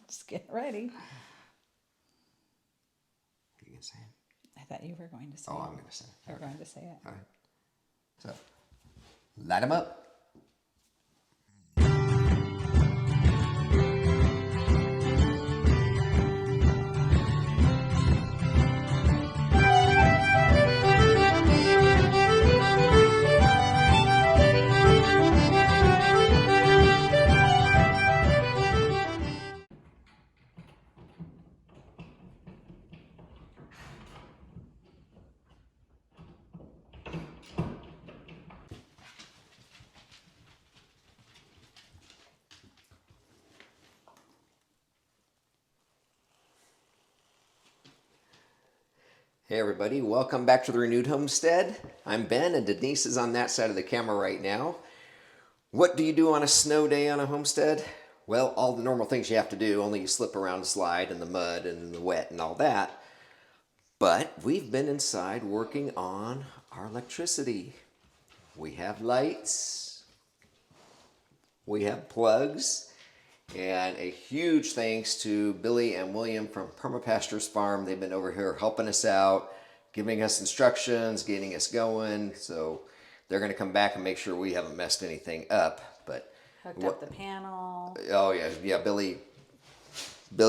Just get ready. You can say it. I thought you were going to say Oh, it. I'm going to say it. You were going to say it. All right. So, light them up. Hey everybody, welcome back to the Renewed Homestead. I'm Ben and Denise is on that side of the camera right now. What do you do on a snow day on a homestead? Well, all the normal things you have to do, only you slip around, slide in the mud and the wet and all that. But we've been inside working on our electricity. We have lights, we have plugs, and a huge thanks to Billy and William from Permapastures Farm. They've been over here helping us out, giving us instructions, getting us going. So they're going to come back and make sure we haven't messed anything up. But Hooked up the panel. oh yeah, Billy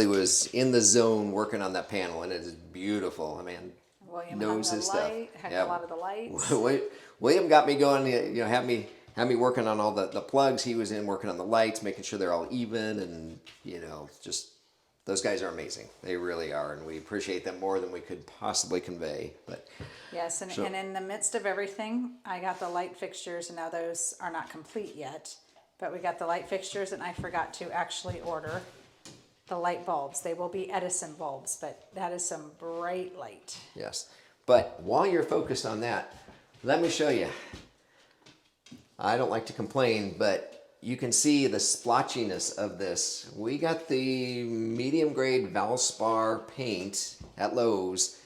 was in the zone working on that panel, and it is beautiful. I mean, William knows hung his the stuff. light, hooked Yeah. a lot of the lights. William got me going. Had me working on all the plugs. He was in working on the lights, making sure they're all even, and just those guys are amazing. They really are, and we appreciate them more than we could possibly convey. But Yes, and in the midst of everything, I got the light fixtures, and now those are not complete yet. But we got the light fixtures, and I forgot to actually order the light bulbs. They will be Edison bulbs, but that is some bright light. yes, but while you're focused on that, let me show you. I don't like to complain, but you can see the splotchiness of this. We got the medium grade Valspar paint at Lowe's,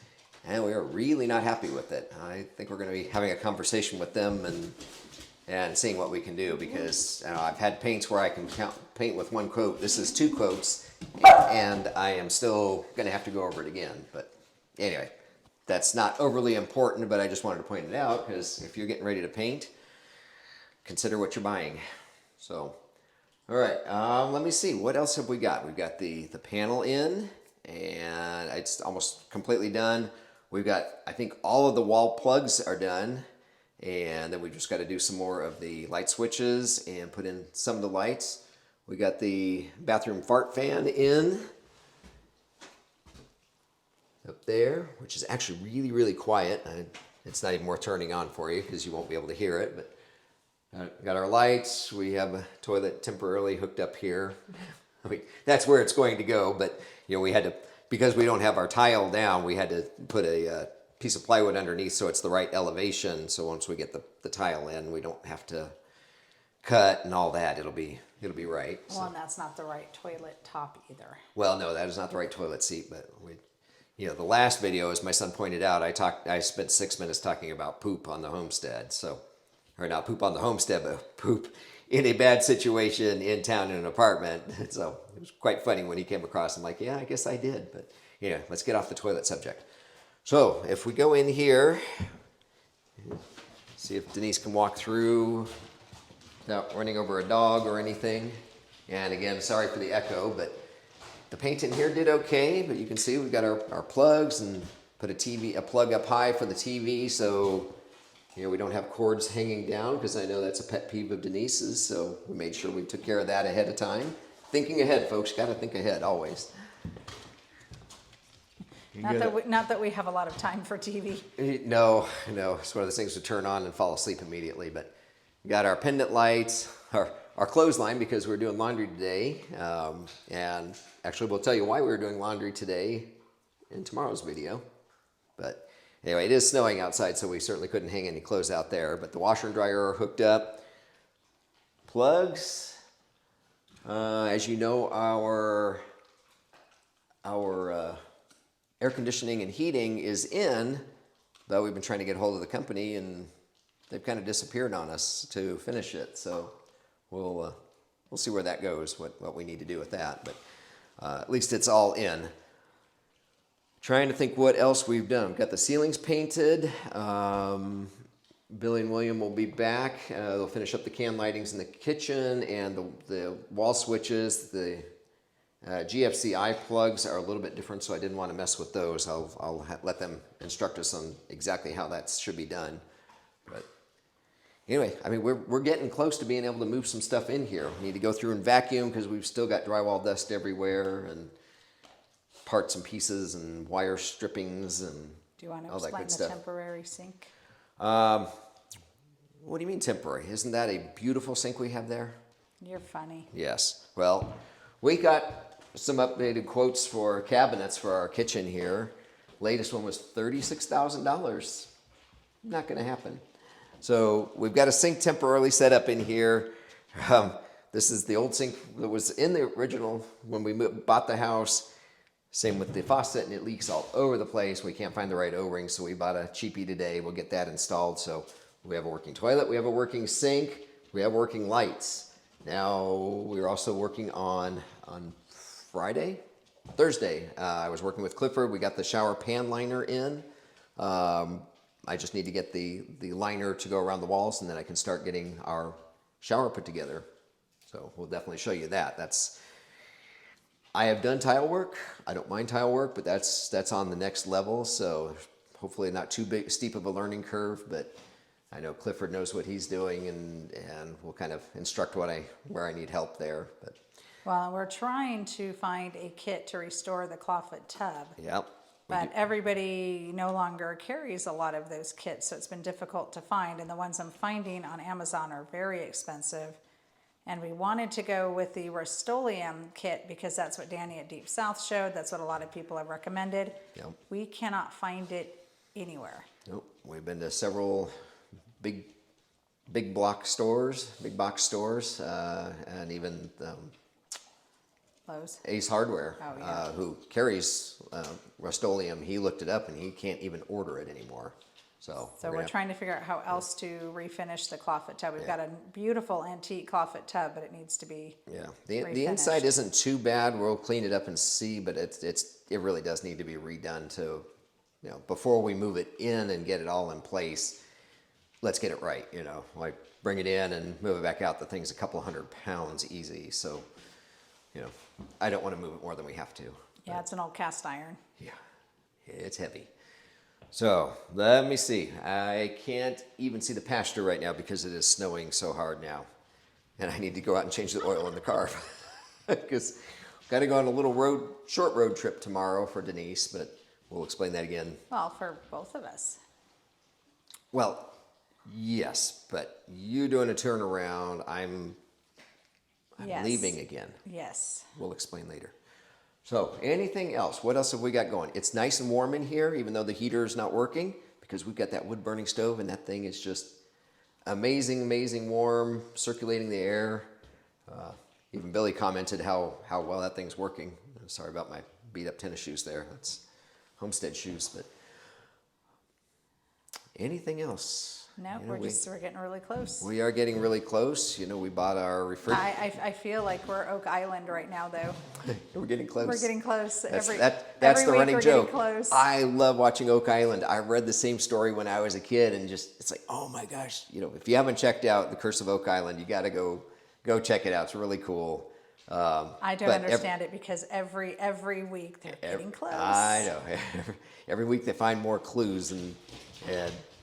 and we're really not happy with it. I think we're going to be having a conversation with them and seeing what we can do, because I've had paints where I can paint with one coat. This is 2 coats, and I am still going to have to go over it again. But anyway, that's not overly important, but I just wanted to point it out, because if you're getting ready to paint, consider what you're buying. So, all right, let me see. What else have we got? We've got the panel in, and it's almost completely done. We've got, I think all of the wall plugs are done, and then we just got to do some more of the light switches and put in some of the lights. We got the bathroom fart fan in up there, which is actually really, really quiet. It's not even worth turning on for you because you won't be able to hear it, but got our lights. We have a toilet temporarily hooked up here. I mean, that's where it's going to go, but we had to, because we don't have our tile down, we had to put a piece of plywood underneath so it's the right elevation. So once we get the tile in, we don't have to cut and all that. It'll be right. Well, and that's not the right toilet top either. Well, no, that is not the right toilet seat, but the last video, as my son pointed out, I spent 6 minutes talking about poop on the homestead. So, or not poop on the homestead, but poop in a bad situation in town in an apartment. So it was quite funny when he came across. I'm like, yeah, I guess I did. But let's get off the toilet subject. So if we go in here, see if Denise can walk through without running over a dog or anything. And again, sorry for the echo, but the paint in here did okay. But you can see we've got our plugs and put a plug up high for the TV. So we don't have cords hanging down, because I know that's a pet peeve of Denise's. So we made sure we took care of that ahead of time. Thinking ahead, folks. Got to think ahead always. Not that we have a lot of time for TV. No. It's one of those things to turn on and fall asleep immediately. But we got our pendant lights, our clothesline, because we're doing laundry today. And actually, we'll tell you why we were doing laundry today in tomorrow's video. But anyway, it is snowing outside, so we certainly couldn't hang any clothes out there. But the washer and dryer are hooked up. Plugs. As you know, our air conditioning and heating is in, but we've been trying to get hold of the company, and they've kind of disappeared on us to finish it. So we'll we'll see where that goes, what we need to do with that. But at least it's all in. Trying to think what else we've done. We've got the ceilings painted. Billy and William will be back. They'll finish up the can lightings in the kitchen and the wall switches. The GFCI plugs are a little bit different, so I didn't want to mess with those. I'll let them instruct us on exactly how that should be done. But anyway, I mean, we're getting close to being able to move some stuff in here. We need to go through and vacuum because we've still got drywall dust everywhere and parts and pieces and wire strippings and Do you want to all that explain good the stuff. temporary sink? What do you mean temporary? Isn't that a beautiful sink we have there? You're funny. Yes. Well, we got some updated quotes for cabinets for our kitchen here. Latest one was $36,000. Not going to happen. So we've got a sink temporarily set up in here. This is the old sink that was in the original when we bought the house. Same with the faucet, and it leaks all over the place. We can't find the right O-ring, so we bought a cheapie today. We'll get that installed. So we have a working toilet, we have a working sink, we have working lights. Now we're also working on Thursday. I was working with Clifford. We got the shower pan liner in. I just need to get the liner to go around the walls, and then I can start getting our shower put together. So we'll definitely show you that. I have done tile work. I don't mind tile work, but that's on the next level. So hopefully not too steep of a learning curve, but I know Clifford knows what he's doing, and will kind of instruct where I need help there. But Well, we're trying to find a kit to restore the clawfoot tub. yeah. But everybody no longer carries a lot of those kits, so it's been difficult to find. And the ones I'm finding on Amazon are very expensive. And we wanted to go with the Rust-Oleum kit because that's what Danny at Deep South showed. That's what a lot of people have recommended. Yep. We cannot find it anywhere. Nope. We've been to several big box stores, and even Lowe's. Ace Hardware, Oh, yeah. who carries Rust-Oleum. He looked it up and he can't even order it anymore. So We're trying to figure out how else to refinish the clawfoot tub. We've got a beautiful antique clawfoot tub, but it needs to be the inside isn't too bad. We'll clean it up and see, but it really does need to be redone to, before we move it in and get it all in place. Let's get it right, like bring it in and move it back out. The thing's a couple 100 pounds easy. So, I don't want to move it more than we have to. Yeah, it's an old cast iron. Yeah, it's heavy. So let me see. I can't even see the pasture right now because it is snowing so hard now. And I need to go out and change the oil in the car because I've got to go on a little short road trip tomorrow for Denise, but we'll explain that again. Well, for both of us. Well, yes, but you doing a turnaround, I'm Yes. leaving again. Yes. We'll explain later. So anything else? What else have we got going? It's nice and warm in here, even though the heater is not working, because we've got that wood burning stove, and that thing is just amazing warm, circulating the air. Even Billy commented how well that thing's working. Sorry about my beat up tennis shoes there. That's Homestead shoes, but anything else? No, we're getting really close. We are getting really close. We bought our refrigerator. I feel like we're Oak Island right now, though. We're getting close. We're getting close. That's every the week running we're joke. getting close. I love watching Oak Island. I read the same story when I was a kid, and it's like, oh my gosh, if you haven't checked out The Curse of Oak Island, you got to go check it out. It's really cool. I don't understand it because every week they're getting close. I know. Every week they find more clues, and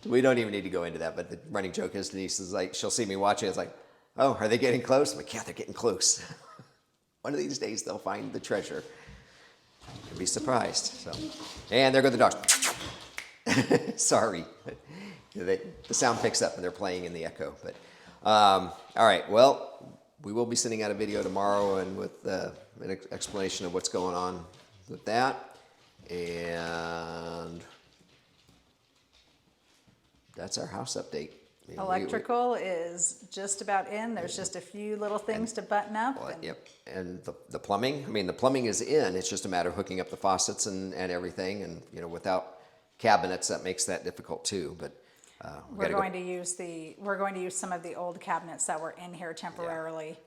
we don't even need to go into that. But the running joke is Denise is like, she'll see me watching. It's like, oh, are they getting close? I'm like, yeah, they're getting close. One of these days they'll find the treasure. You'll be surprised. So, and there go the dogs. Sorry, the sound picks up and they're playing in the echo. But all right, well, we will be sending out a video tomorrow and with an explanation of what's going on with that, and that's our house update. Electrical is just about in. There's just a few little things to button up. Well, yep, and the plumbing. I mean, the plumbing is in. It's just a matter of hooking up the faucets and everything. And without cabinets, that makes that difficult too. But we're going to use some of the old cabinets that were in here temporarily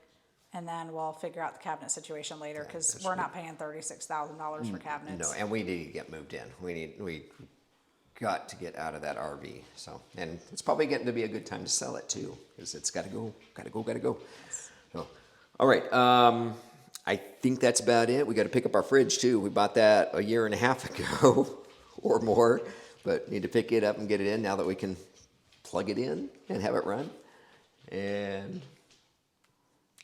And then we'll figure out the cabinet situation later, because we're not paying $36,000 for cabinets. No, and we need to get moved in. We got to get out of that RV. So, and it's probably getting to be a good time to sell it too, because it's got to go. So, all right. I think that's about it. We got to pick up our fridge too. We bought that a year and a half ago or more, but need to pick it up and get it in now that we can plug it in and have it run. And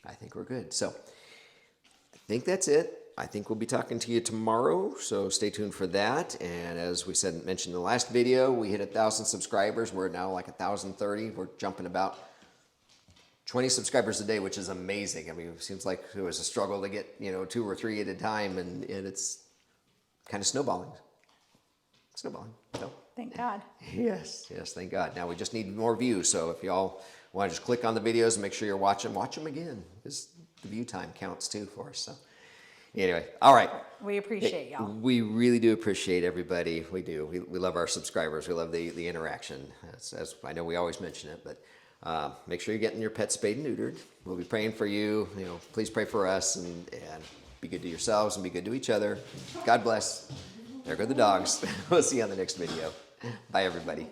I think we're good. So I think that's it. I think we'll be talking to you tomorrow, so stay tuned for that. And as we mentioned in the last video, we hit 1,000 subscribers. We're now like 1,030. We're jumping about 20 subscribers a day, which is amazing. I mean, it seems like it was a struggle to get 2 or 3 at a time, and it's kind of snowballing. So, Thank God. yes, thank God. Now we just need more views. So if y'all want to just click on the videos and make sure you're watch them again, because the view time counts too for us. So anyway, all right. We appreciate y'all. We really do appreciate everybody. We do. We love our subscribers. We love the interaction. As I know we always mention it, but make sure you're getting your pets spayed and neutered. We'll be praying for you. Please pray for us and be good to yourselves and be good to each other. God bless. There go the dogs. We'll see you on the next video. Bye, everybody.